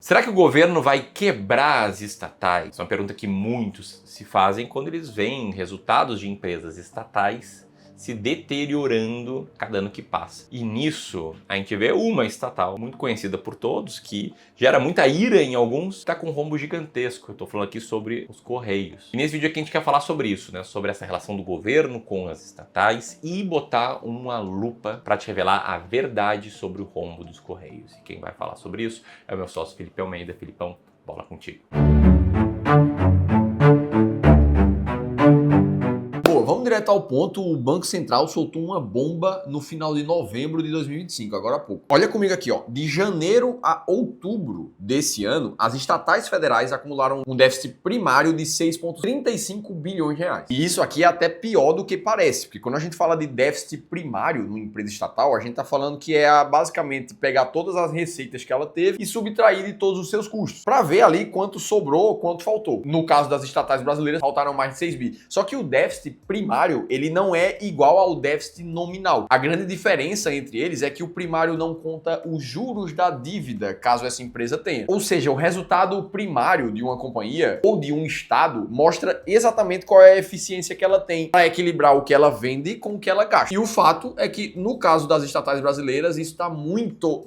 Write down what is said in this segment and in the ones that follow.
Será que o governo vai quebrar as estatais? É uma pergunta que muitos se fazem quando eles veem resultados de empresas estatais se deteriorando cada ano que passa. E nisso, a gente vê uma estatal muito conhecida por todos, que gera muita ira em alguns, está com um rombo gigantesco. Eu estou falando aqui sobre os Correios. E nesse vídeo aqui a gente quer falar sobre isso, né? Sobre essa relação do governo com as estatais e botar uma lupa para te revelar a verdade sobre o rombo dos Correios. E quem vai falar sobre isso é o meu sócio Felipe Almeida. Filipão, bola contigo. Vamos direto ao ponto, o Banco Central soltou uma bomba no final de novembro de 2025, agora há pouco. Olha comigo aqui, ó. De janeiro a outubro desse ano, as estatais federais acumularam um déficit primário de 6,35 bilhões de reais. E isso aqui é até pior do que parece, porque quando a gente fala de déficit primário numa empresa estatal, a gente tá falando que é basicamente pegar todas as receitas que ela teve e subtrair de todos os seus custos, para ver ali quanto sobrou, quanto faltou. No caso das estatais brasileiras, faltaram mais de 6 bi. Só que o déficit primário, ele não é igual ao déficit nominal. A grande diferença entre eles é que o primário não conta os juros da dívida, caso essa empresa tenha. Ou seja, o resultado primário de uma companhia ou de um estado mostra exatamente qual é a eficiência que ela tem para equilibrar o que ela vende com o que ela gasta. E o fato é que, no caso das estatais brasileiras, isso está muito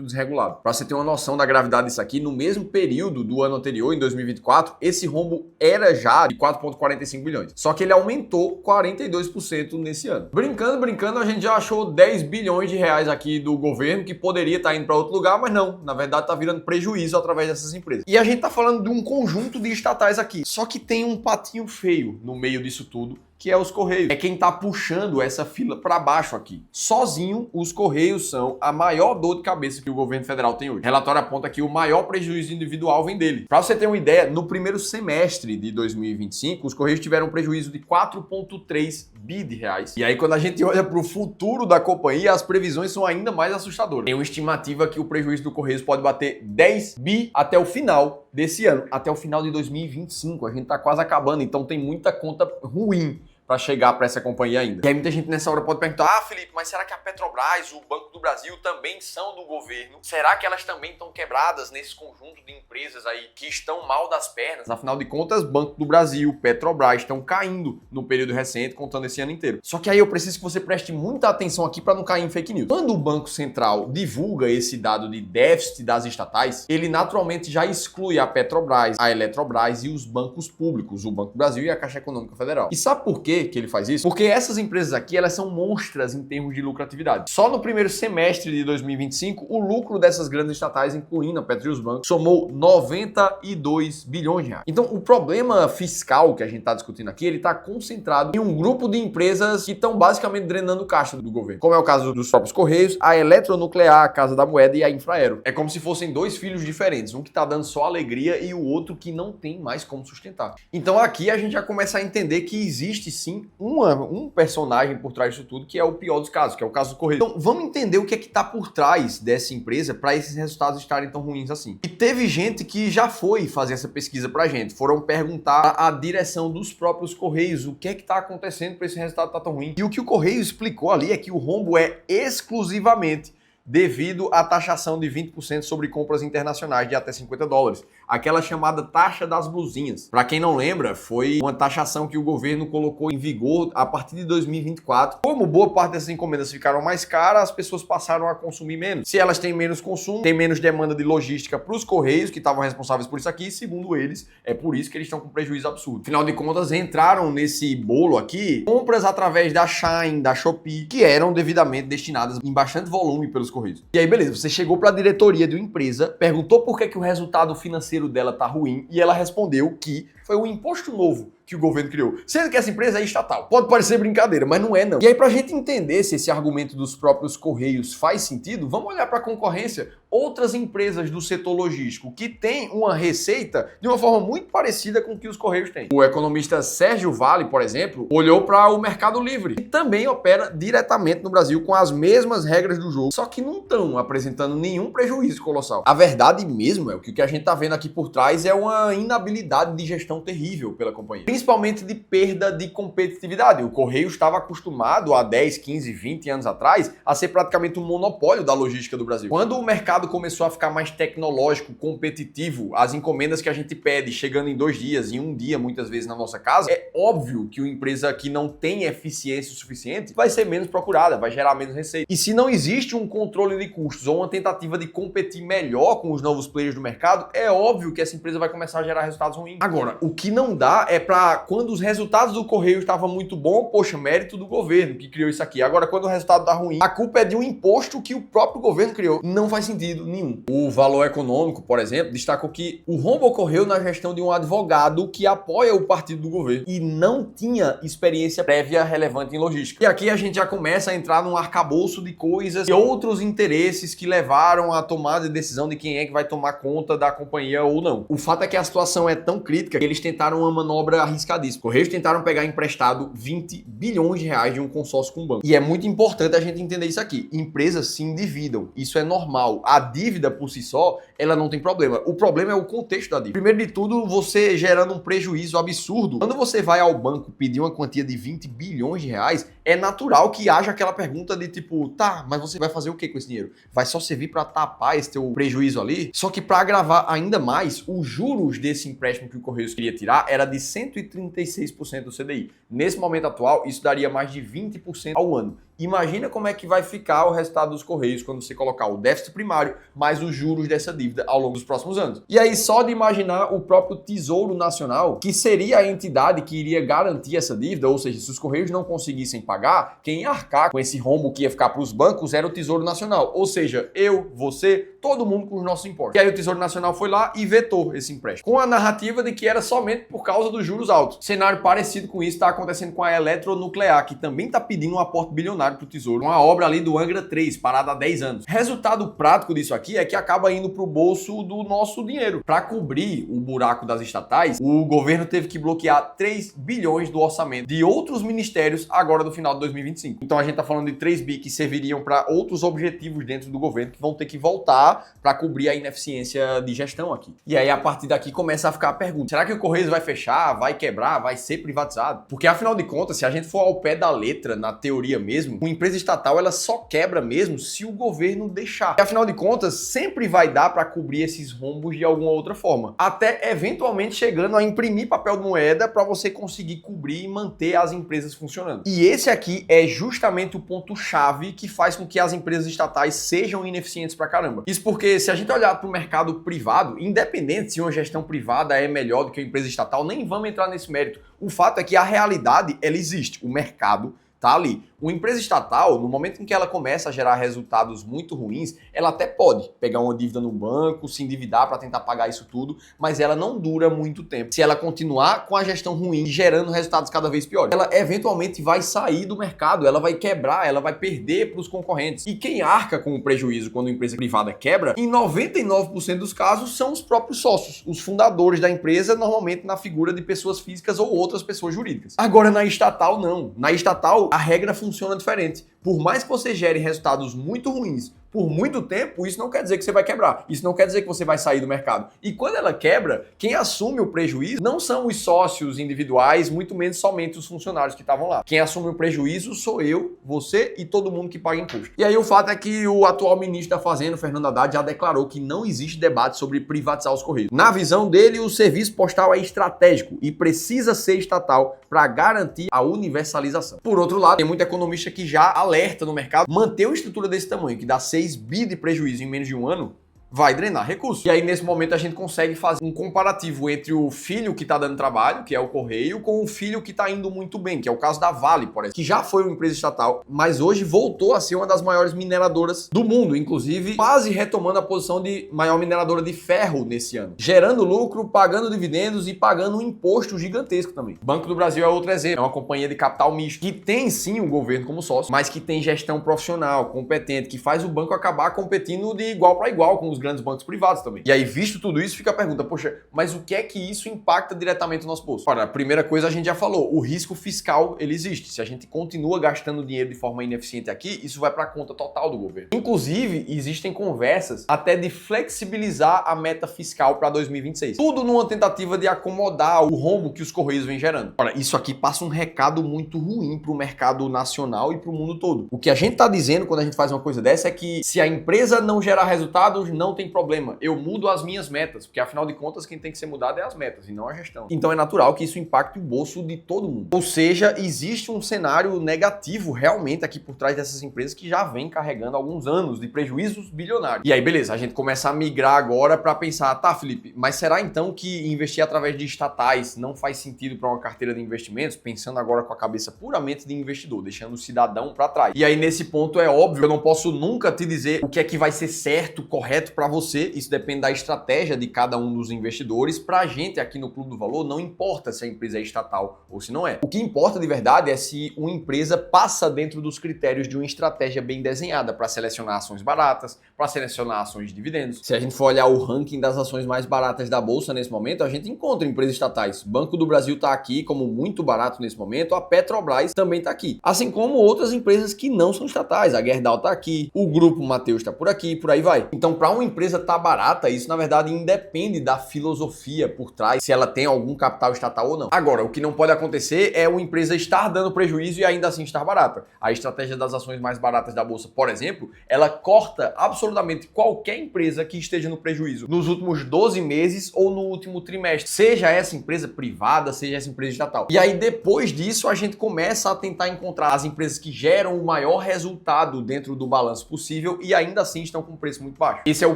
desregulado. Para você ter uma noção da gravidade disso aqui, no mesmo período do ano anterior, em 2024, esse rombo era já de 4,45 bilhões. Só que ele aumentou 42% nesse ano. Brincando, a gente já achou 10 bilhões de reais aqui do governo que poderia estar indo para outro lugar, mas não, na verdade está virando prejuízo através dessas empresas. E a gente está falando de um conjunto de estatais aqui, só que tem um patinho feio no meio disso tudo, que é os Correios. É quem tá puxando essa fila para baixo aqui. Sozinho, os Correios são a maior dor de cabeça que o governo federal tem hoje. O relatório aponta que o maior prejuízo individual vem dele. Para você ter uma ideia, no primeiro semestre de 2025, os Correios tiveram um prejuízo de 4,3 bi de reais. E aí, quando a gente olha para o futuro da companhia, as previsões são ainda mais assustadoras. Tem uma estimativa que o prejuízo do Correios pode bater 10 bi até o final desse ano, até o final de 2025. A gente tá quase acabando, então tem muita conta ruim para chegar para essa companhia ainda. E aí muita gente nessa hora pode perguntar: Felipe, mas será que a Petrobras, o Banco do Brasil também são do governo? Será que elas também estão quebradas nesse conjunto de empresas aí que estão mal das pernas? Afinal de contas, Banco do Brasil, Petrobras estão caindo no período recente, contando esse ano inteiro. Só que aí eu preciso que você preste muita atenção aqui para não cair em fake news. Quando o Banco Central divulga esse dado de déficit das estatais, ele naturalmente já exclui a Petrobras, a Eletrobras e os bancos públicos, o Banco do Brasil e a Caixa Econômica Federal. E sabe por quê que ele faz isso? Porque essas empresas aqui, elas são monstras em termos de lucratividade. Só no primeiro semestre de 2025, o lucro dessas grandes estatais, incluindo a Petro e os bancos, somou 92 bilhões de reais. Então, o problema fiscal que a gente está discutindo aqui, ele está concentrado em um grupo de empresas que estão basicamente drenando o caixa do governo. Como é o caso dos próprios Correios, a Eletronuclear, a Casa da Moeda e a Infraero. É como se fossem dois filhos diferentes, um que está dando só alegria e o outro que não tem mais como sustentar. Então, aqui a gente já começa a entender que existe sim um personagem por trás disso tudo, que é o pior dos casos, que é o caso do Correio. Então, vamos entender o que é que tá por trás dessa empresa para esses resultados estarem tão ruins assim. E teve gente que já foi fazer essa pesquisa pra gente, foram perguntar à direção dos próprios Correios o que é que tá acontecendo para esse resultado tá tão ruim. E o que o Correio explicou ali é que o rombo é exclusivamente devido à taxação de 20% sobre compras internacionais de até $50. Aquela chamada taxa das blusinhas. Para quem não lembra, foi uma taxação que o governo colocou em vigor a partir de 2024. Como boa parte dessas encomendas ficaram mais caras, as pessoas passaram a consumir menos. Se elas têm menos consumo, tem menos demanda de logística para os Correios, que estavam responsáveis por isso aqui, segundo eles, é por isso que eles estão com prejuízo absurdo. Afinal de contas, entraram nesse bolo aqui compras através da Shein, da Shopee, que eram devidamente destinadas em bastante volume pelos Correios. E aí, beleza, você chegou para a diretoria de uma empresa, perguntou por que o resultado financeiro dela tá ruim e ela respondeu que foi um imposto novo que o governo criou, sendo que essa empresa é estatal. Pode parecer brincadeira, mas não é não. E aí, pra gente entender se esse argumento dos próprios Correios faz sentido, vamos olhar para a concorrência, outras empresas do setor logístico que têm uma receita de uma forma muito parecida com o que os Correios têm. O economista Sérgio Vale, por exemplo, olhou para o Mercado Livre, que também opera diretamente no Brasil com as mesmas regras do jogo, só que não estão apresentando nenhum prejuízo colossal. A verdade mesmo é que o que a gente tá vendo aqui por trás é uma inabilidade de gestão terrível pela companhia. principalmente de perda de competitividade. O Correio estava acostumado há 10, 15, 20 anos atrás a ser praticamente um monopólio da logística do Brasil. Quando o mercado começou a ficar mais tecnológico, competitivo, as encomendas que a gente pede chegando em 2 dias, em 1 dia muitas vezes na nossa casa, é óbvio que uma empresa que não tem eficiência o suficiente vai ser menos procurada, vai gerar menos receita. E se não existe um controle de custos ou uma tentativa de competir melhor com os novos players do mercado, é óbvio que essa empresa vai começar a gerar resultados ruins. Agora, o que não dá é para quando os resultados do Correio estavam muito bons, poxa, mérito do governo que criou isso aqui. Agora, quando o resultado tá ruim, a culpa é de um imposto que o próprio governo criou. Não faz sentido nenhum. O Valor Econômico, por exemplo, destacou que o rombo ocorreu na gestão de um advogado que apoia o partido do governo e não tinha experiência prévia relevante em logística. E aqui a gente já começa a entrar num arcabouço de coisas e outros interesses que levaram à tomada de decisão de quem é que vai tomar conta da companhia ou não. O fato é que a situação é tão crítica que eles tentaram uma manobra arriscadíssima. Correios tentaram pegar emprestado 20 bilhões de reais de um consórcio com o banco. E é muito importante a gente entender isso aqui. Empresas se endividam. Isso é normal. A dívida por si só, ela não tem problema. O problema é o contexto da dívida. Primeiro de tudo, você gerando um prejuízo absurdo. Quando você vai ao banco pedir uma quantia de 20 bilhões de reais, é natural que haja aquela pergunta de tipo, tá, mas você vai fazer o que com esse dinheiro? Vai só servir para tapar esse teu prejuízo ali? Só que para agravar ainda mais, os juros desse empréstimo que o Correios queria tirar era de 136% do CDI. Nesse momento atual, isso daria mais de 20% ao ano. Imagina como é que vai ficar o resultado dos Correios quando você colocar o déficit primário mais os juros dessa dívida ao longo dos próximos anos. E aí, só de imaginar o próprio Tesouro Nacional, que seria a entidade que iria garantir essa dívida, ou seja, se os Correios não conseguissem pagar, quem ia arcar com esse rombo que ia ficar para os bancos era o Tesouro Nacional. Ou seja, eu, você, todo mundo com os nossos impostos. E aí o Tesouro Nacional foi lá e vetou esse empréstimo, com a narrativa de que era somente por causa dos juros altos. Cenário parecido com isso está acontecendo com a Eletronuclear, que também está pedindo um aporte bilionário para o Tesouro, uma obra ali do Angra 3, parada há 10 anos. Resultado prático disso aqui é que acaba indo para o bolso do nosso dinheiro. Para cobrir o buraco das estatais, o governo teve que bloquear 3 bilhões do orçamento de outros ministérios agora no final de 2025. Então a gente está falando de 3 bi que serviriam para outros objetivos dentro do governo que vão ter que voltar para cobrir a ineficiência de gestão aqui. E aí a partir daqui começa a ficar a pergunta, será que o Correios vai fechar, vai quebrar, vai ser privatizado? Porque afinal de contas, se a gente for ao pé da letra, na teoria mesmo, uma empresa estatal ela só quebra mesmo se o governo deixar. E afinal de contas, sempre vai dar para cobrir esses rombos de alguma outra forma. Até eventualmente chegando a imprimir papel de moeda para você conseguir cobrir e manter as empresas funcionando. E esse aqui é justamente o ponto-chave que faz com que as empresas estatais sejam ineficientes pra caramba. Isso porque se a gente olhar para o mercado privado, independente se uma gestão privada é melhor do que uma empresa estatal, nem vamos entrar nesse mérito. O fato é que a realidade, ela existe. O mercado tá ali. Uma empresa estatal, no momento em que ela começa a gerar resultados muito ruins, ela até pode pegar uma dívida no banco, se endividar para tentar pagar isso tudo, mas ela não dura muito tempo. Se ela continuar com a gestão ruim, gerando resultados cada vez piores, ela eventualmente vai sair do mercado, ela vai quebrar, ela vai perder para os concorrentes. E quem arca com o prejuízo quando uma empresa privada quebra, em 99% dos casos, são os próprios sócios, os fundadores da empresa, normalmente na figura de pessoas físicas ou outras pessoas jurídicas. Agora, na estatal, não. Na estatal, a regra funciona diferente. Por mais que você gere resultados muito ruins por muito tempo, isso não quer dizer que você vai quebrar. Isso não quer dizer que você vai sair do mercado. E quando ela quebra, quem assume o prejuízo não são os sócios individuais, muito menos somente os funcionários que estavam lá. Quem assume o prejuízo sou eu, você e todo mundo que paga imposto. E aí o fato é que o atual ministro da Fazenda, Fernando Haddad, já declarou que não existe debate sobre privatizar os Correios. Na visão dele, o serviço postal é estratégico e precisa ser estatal para garantir a universalização. Por outro lado, tem muito economista que já alerta no mercado, manter uma estrutura desse tamanho, que dá 6 bi de prejuízo em menos de um ano, vai drenar recursos. E aí, nesse momento, a gente consegue fazer um comparativo entre o filho que está dando trabalho, que é o Correio, com o filho que está indo muito bem, que é o caso da Vale, por exemplo, que já foi uma empresa estatal, mas hoje voltou a ser uma das maiores mineradoras do mundo, inclusive quase retomando a posição de maior mineradora de ferro nesse ano, gerando lucro, pagando dividendos e pagando um imposto gigantesco também. Banco do Brasil é outro exemplo, é uma companhia de capital misto, que tem sim o governo como sócio, mas que tem gestão profissional, competente, que faz o banco acabar competindo de igual para igual com os grandes bancos privados também. E aí, visto tudo isso, fica a pergunta, poxa, mas o que é que isso impacta diretamente no nosso bolso? Ora, a primeira coisa a gente já falou, o risco fiscal, ele existe. Se a gente continua gastando dinheiro de forma ineficiente aqui, isso vai para a conta total do governo. Inclusive, existem conversas até de flexibilizar a meta fiscal para 2026. Tudo numa tentativa de acomodar o rombo que os Correios vêm gerando. Ora, isso aqui passa um recado muito ruim para o mercado nacional e para o mundo todo. O que a gente está dizendo quando a gente faz uma coisa dessa é que se a empresa não gerar resultados, não tem problema. Eu mudo as minhas metas, porque afinal de contas quem tem que ser mudado é as metas e não a gestão. Então é natural que isso impacte o bolso de todo mundo. Ou seja, existe um cenário negativo realmente aqui por trás dessas empresas que já vem carregando alguns anos de prejuízos bilionários. E aí, beleza, a gente começa a migrar agora para pensar, tá, Felipe, mas será então que investir através de estatais não faz sentido para uma carteira de investimentos? Pensando agora com a cabeça puramente de investidor, deixando o cidadão para trás. E aí, nesse ponto, é óbvio, eu não posso nunca te dizer o que é que vai ser certo, correto para você. Isso depende da estratégia de cada um dos investidores. Pra gente aqui no Clube do Valor, não importa se a empresa é estatal ou se não é. O que importa de verdade é se uma empresa passa dentro dos critérios de uma estratégia bem desenhada para selecionar ações baratas, para selecionar ações de dividendos. Se a gente for olhar o ranking das ações mais baratas da bolsa nesse momento, a gente encontra empresas estatais. Banco do Brasil está aqui como muito barato nesse momento, a Petrobras também está aqui. Assim como outras empresas que não são estatais. A Gerdau está aqui, o Grupo Mateus está por aqui, por aí vai. Então, para uma empresa estar barata, isso na verdade independe da filosofia por trás, se ela tem algum capital estatal ou não. Agora, o que não pode acontecer é uma empresa estar dando prejuízo e ainda assim estar barata. A estratégia das ações mais baratas da bolsa, por exemplo, ela corta absolutamente qualquer empresa que esteja no prejuízo nos últimos 12 meses ou no último trimestre, seja essa empresa privada, seja essa empresa estatal. E aí depois disso a gente começa a tentar encontrar as empresas que geram o maior resultado dentro do balanço possível e ainda assim estão com preço muito baixo. Esse é o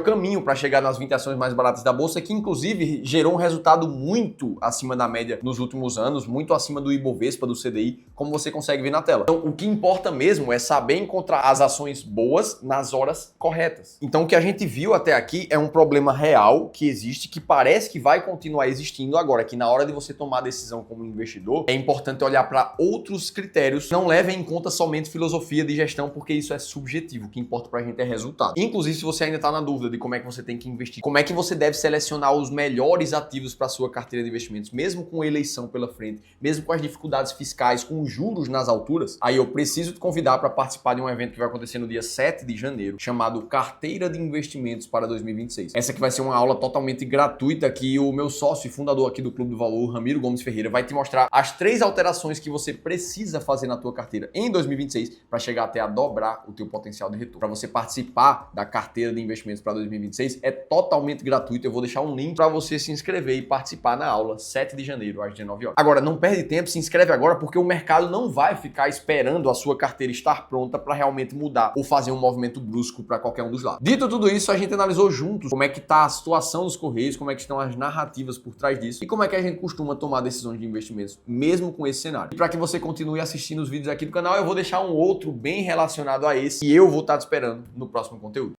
caminho para chegar nas 20 ações mais baratas da bolsa, que inclusive gerou um resultado muito acima da média nos últimos anos, muito acima do Ibovespa, do CDI, como você consegue ver na tela. Então, o que importa mesmo é saber encontrar as ações boas nas horas corretas. Então, o que a gente viu até aqui é um problema real que existe, que parece que vai continuar existindo agora, que na hora de você tomar a decisão como investidor, é importante olhar para outros critérios. Não levem em conta somente filosofia de gestão, porque isso é subjetivo. O que importa pra gente é resultado. Inclusive, se você ainda está na dúvida de como é que você tem que investir, como é que você deve selecionar os melhores ativos para sua carteira de investimentos, mesmo com eleição pela frente, mesmo com as dificuldades fiscais, com os juros nas alturas, aí eu preciso te convidar para participar de um evento que vai acontecer no dia 7 de janeiro, chamado Carteira de Investimentos para 2026. Essa que vai ser uma aula totalmente gratuita que o meu sócio e fundador aqui do Clube do Valor, Ramiro Gomes Ferreira, vai te mostrar as 3 alterações que você precisa fazer na tua carteira em 2026 para chegar até a dobrar o teu potencial de retorno. Para você participar da carteira de investimentos para 2026 é totalmente gratuito. Eu vou deixar um link para você se inscrever e participar na aula 7 de janeiro às 19 horas. Agora, não perde tempo, se inscreve agora porque o mercado não vai ficar esperando a sua carteira estar pronta para realmente mudar ou fazer um movimento brusco para qualquer um dos lados. Dito tudo isso, a gente analisou juntos como é que está a situação dos Correios, como é que estão as narrativas por trás disso e como é que a gente costuma tomar decisões de investimentos mesmo com esse cenário. E para que você continue assistindo os vídeos aqui do canal, eu vou deixar um outro bem relacionado a esse e eu vou estar te esperando no próximo conteúdo.